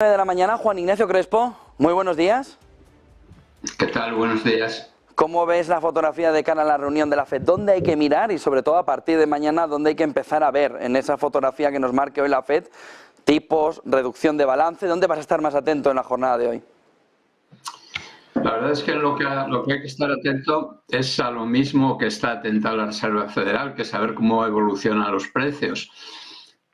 De la mañana, Juan Ignacio Crespo, muy buenos días. ¿Qué tal? Buenos días. ¿Cómo ves la fotografía de cara a la reunión de la FED? ¿Dónde hay que mirar y sobre todo a partir de mañana dónde hay que empezar a ver en esa fotografía que nos marque hoy la FED? Tipos, reducción de balance, ¿dónde vas a estar más atento en la jornada de hoy? La verdad es que lo que hay que estar atento es a lo mismo que está atenta la Reserva Federal, que es saber cómo evolucionan los precios.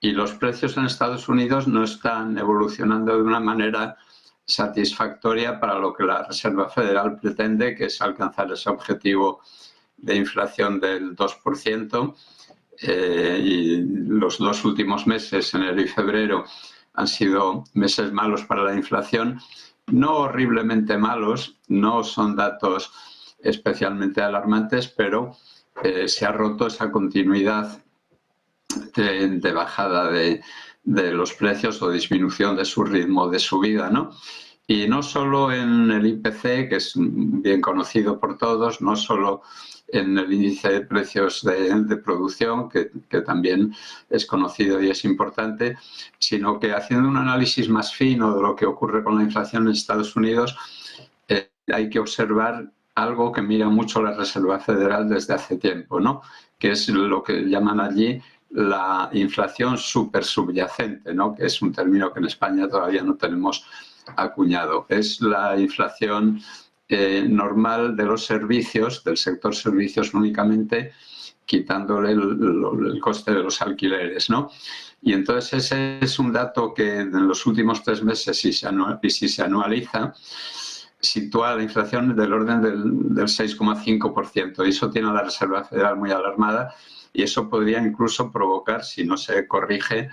Y los precios en Estados Unidos no están evolucionando de una manera satisfactoria para lo que la Reserva Federal pretende, que es alcanzar ese objetivo de inflación del 2%. Y los dos últimos meses, enero y febrero, han sido meses malos para la inflación. No horriblemente malos, no son datos especialmente alarmantes, pero se ha roto esa continuidad de bajada de los precios o disminución de su ritmo de subida, ¿no? Y no solo en el IPC, que es bien conocido por todos, no solo en el índice de precios de producción, que también es conocido y es importante, sino que haciendo un análisis más fino de lo que ocurre con la inflación en Estados Unidos, hay que observar algo que mira mucho la Reserva Federal desde hace tiempo, ¿no? Que es lo que llaman allí la inflación supersubyacente, ¿no? Que es un término que en España todavía no tenemos acuñado. Es la inflación normal de los servicios, del sector servicios únicamente, quitándole el coste de los alquileres, ¿no? Y entonces ese es un dato que en los últimos 3 meses, si se anualiza, sitúa la inflación del orden del 6,5%. Y eso tiene a la Reserva Federal muy alarmada y eso podría incluso provocar, si no se corrige,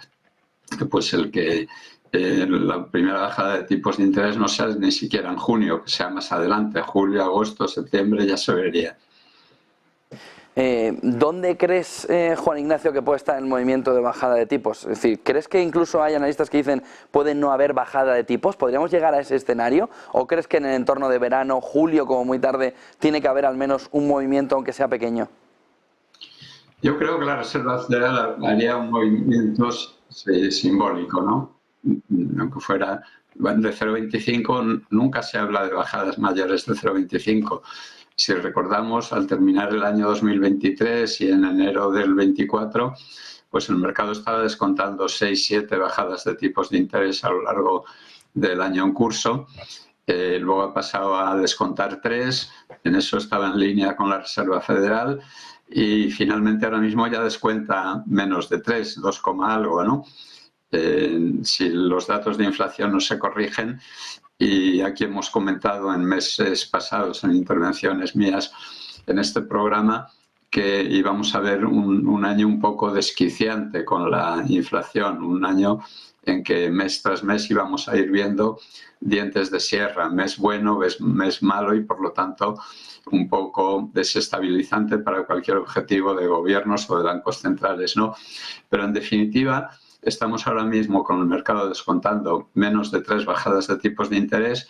pues la primera bajada de tipos de interés no sea ni siquiera en junio, que sea más adelante, julio, agosto, septiembre, ya se vería. ¿Dónde crees, Juan Ignacio, que puede estar el movimiento de bajada de tipos? Es decir, ¿crees que incluso hay analistas que dicen puede no haber bajada de tipos? ¿Podríamos llegar a ese escenario? ¿O crees que en el entorno de verano, julio, como muy tarde, tiene que haber al menos un movimiento, aunque sea pequeño? Yo creo que la Reserva Federal haría un movimiento simbólico, ¿no? Aunque fuera de 0,25, nunca se habla de bajadas mayores de 0,25. Si recordamos, al terminar el año 2023 y en enero del 24, pues el mercado estaba descontando 6-7 bajadas de tipos de interés a lo largo del año en curso. Luego ha pasado a descontar 3, en eso estaba en línea con la Reserva Federal, y finalmente ahora mismo ya descuenta menos de 3, 2, algo, ¿no? Si los datos de inflación no se corrigen, y aquí hemos comentado en meses pasados, en intervenciones mías en este programa, que íbamos a ver un año un poco desquiciante con la inflación, un año en que mes tras mes íbamos a ir viendo dientes de sierra, mes bueno, mes malo, y por lo tanto un poco desestabilizante para cualquier objetivo de gobiernos o de bancos centrales, ¿no? Pero en definitiva, estamos ahora mismo con el mercado descontando menos de 3 bajadas de tipos de interés,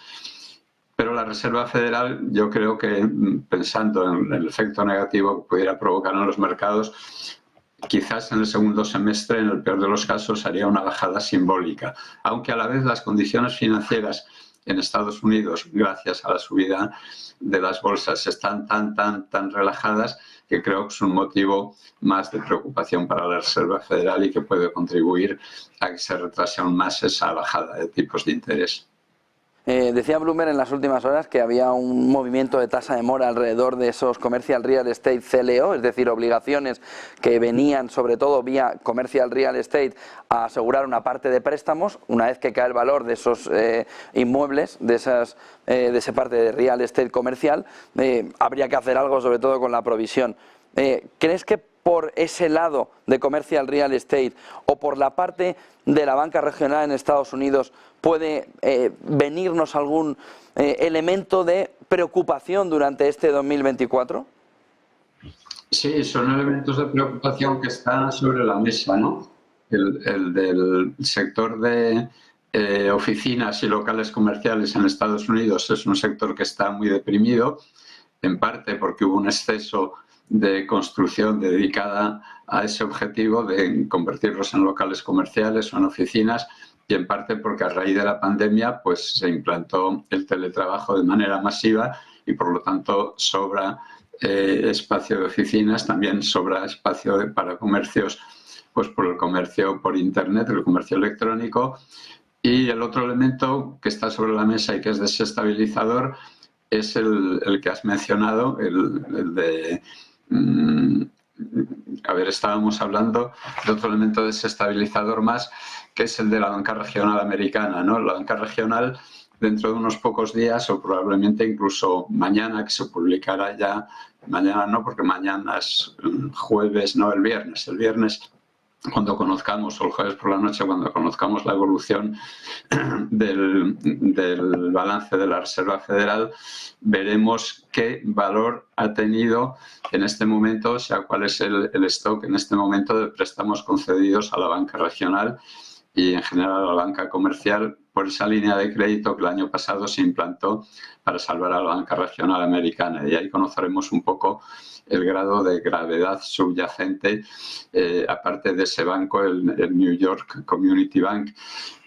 pero la Reserva Federal, yo creo que, pensando en el efecto negativo que pudiera provocar en los mercados, quizás en el segundo semestre, en el peor de los casos, haría una bajada simbólica, aunque a la vez las condiciones financieras en Estados Unidos, gracias a la subida de las bolsas, están tan relajadas que creo que es un motivo más de preocupación para la Reserva Federal y que puede contribuir a que se retrase aún más esa bajada de tipos de interés. Decía Bloomberg en las últimas horas que había un movimiento de tasa de mora alrededor de esos Commercial Real Estate CLO, es decir, obligaciones que venían sobre todo vía Commercial Real Estate a asegurar una parte de préstamos. Una vez que cae el valor de esos inmuebles, de esa parte de Real Estate comercial, habría que hacer algo sobre todo con la provisión. ¿Crees que por ese lado de Commercial Real Estate o por la parte de la banca regional en Estados Unidos puede venirnos algún elemento de preocupación durante este 2024? Sí, son elementos de preocupación que están sobre la mesa, ¿no? El del sector de oficinas y locales comerciales en Estados Unidos es un sector que está muy deprimido, en parte porque hubo un exceso de construcción dedicada a ese objetivo de convertirlos en locales comerciales o en oficinas, y en parte porque a raíz de la pandemia pues se implantó el teletrabajo de manera masiva y por lo tanto sobra espacio de oficinas, también sobra espacio para comercios, pues por el comercio por internet, el comercio electrónico. Y el otro elemento que está sobre la mesa y que es desestabilizador es el que has mencionado, el de... estábamos hablando de otro elemento desestabilizador más, que es el de la banca regional americana, ¿no? La banca regional, dentro de unos pocos días o probablemente incluso mañana, que se publicará ya, mañana no, porque mañana es jueves, no, el viernes cuando conozcamos, o el jueves por la noche, cuando conozcamos la evolución del balance de la Reserva Federal, veremos qué valor ha tenido en este momento, o sea, cuál es el stock en este momento de préstamos concedidos a la banca regional y en general a la banca comercial por esa línea de crédito que el año pasado se implantó para salvar a la banca regional americana. Y ahí conoceremos un poco el grado de gravedad subyacente, aparte de ese banco, el New York Community Bank,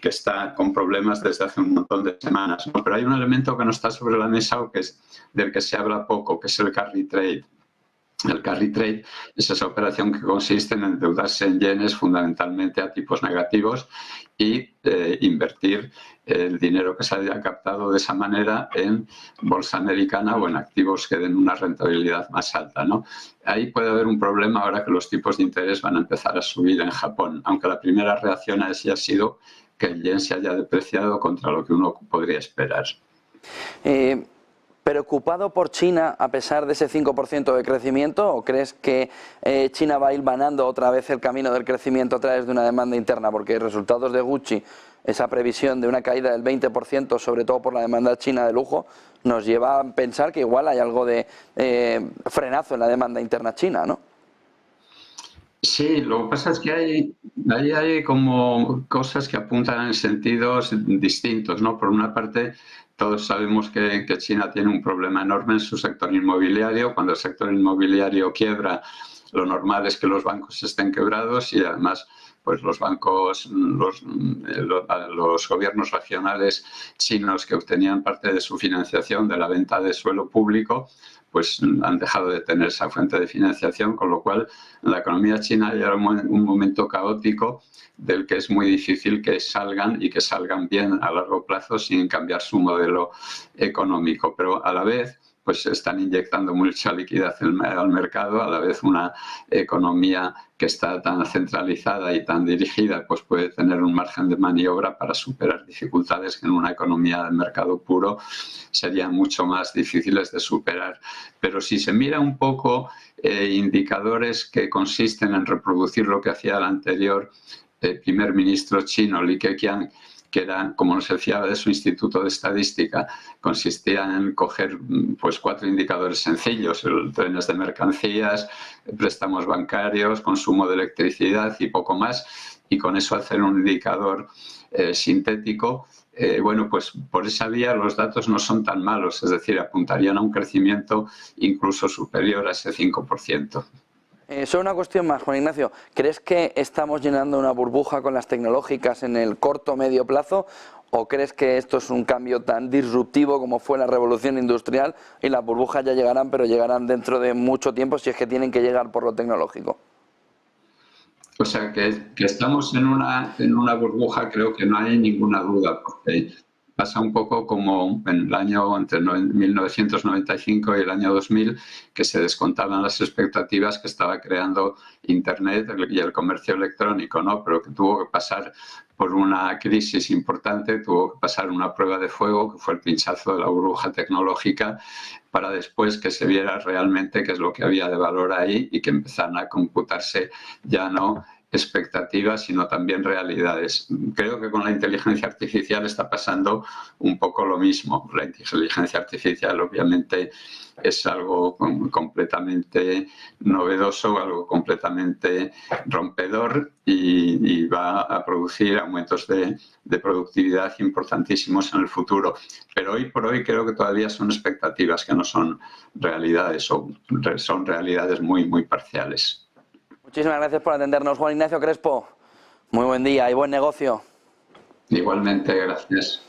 que está con problemas desde hace un montón de semanas, ¿no? Pero hay un elemento que no está sobre la mesa o que es del que se habla poco, que es el carry trade. El carry trade es esa operación que consiste en endeudarse en yenes fundamentalmente a tipos negativos y invertir el dinero que se haya captado de esa manera en bolsa americana o en activos que den una rentabilidad más alta, ¿no? Ahí puede haber un problema ahora que los tipos de interés van a empezar a subir en Japón, aunque la primera reacción a eso ha sido que el yen se haya depreciado contra lo que uno podría esperar. ¿Preocupado por China a pesar de ese 5% de crecimiento o crees que China va a ir hilvanando otra vez el camino del crecimiento a través de una demanda interna? Porque resultados de Gucci, esa previsión de una caída del 20%, sobre todo por la demanda china de lujo, nos lleva a pensar que igual hay algo de frenazo en la demanda interna china, ¿no? Sí, lo que pasa es que hay como cosas que apuntan en sentidos distintos, ¿no? Por una parte, todos sabemos que China tiene un problema enorme en su sector inmobiliario. Cuando el sector inmobiliario quiebra, lo normal es que los bancos estén quebrados y además pues los bancos, los gobiernos regionales chinos que obtenían parte de su financiación de la venta de suelo público, pues han dejado de tener esa fuente de financiación, con lo cual en la economía china hay un momento caótico del que es muy difícil que salgan y que salgan bien a largo plazo sin cambiar su modelo económico. Pero a la vez pues están inyectando mucha liquidez al mercado, a la vez una economía que está tan centralizada y tan dirigida, pues puede tener un margen de maniobra para superar dificultades que en una economía de mercado puro serían mucho más difíciles de superar. Pero si se mira un poco indicadores que consisten en reproducir lo que hacía el anterior primer ministro chino, Li Keqiang, que era, como nos decía de su instituto de estadística, consistía en coger pues 4 indicadores sencillos: trenes de mercancías, préstamos bancarios, consumo de electricidad y poco más, y con eso hacer un indicador sintético. Bueno, pues por esa vía los datos no son tan malos, es decir, apuntarían a un crecimiento incluso superior a ese 5%. Solo una cuestión más, Juan Ignacio. ¿Crees que estamos llenando una burbuja con las tecnológicas en el corto o medio plazo? ¿O crees que esto es un cambio tan disruptivo como fue la revolución industrial y las burbujas ya llegarán, pero llegarán dentro de mucho tiempo si es que tienen que llegar por lo tecnológico? O sea, que estamos en una burbuja, creo que no hay ninguna duda, porque pasa un poco como en el año entre 1995 y el año 2000, que se descontaban las expectativas que estaba creando Internet y el comercio electrónico, ¿no? Pero que tuvo que pasar por una crisis importante, tuvo que pasar una prueba de fuego, que fue el pinchazo de la burbuja tecnológica, para después que se viera realmente qué es lo que había de valor ahí y que empezaran a computarse ya no expectativas, sino también realidades. Creo que con la inteligencia artificial está pasando un poco lo mismo. La inteligencia artificial obviamente es algo completamente novedoso, algo completamente rompedor y va a producir aumentos de productividad importantísimos en el futuro. Pero hoy por hoy creo que todavía son expectativas que no son realidades, o son realidades muy, muy parciales. Muchísimas gracias por atendernos, Juan Ignacio Crespo. Muy buen día y buen negocio. Igualmente, gracias.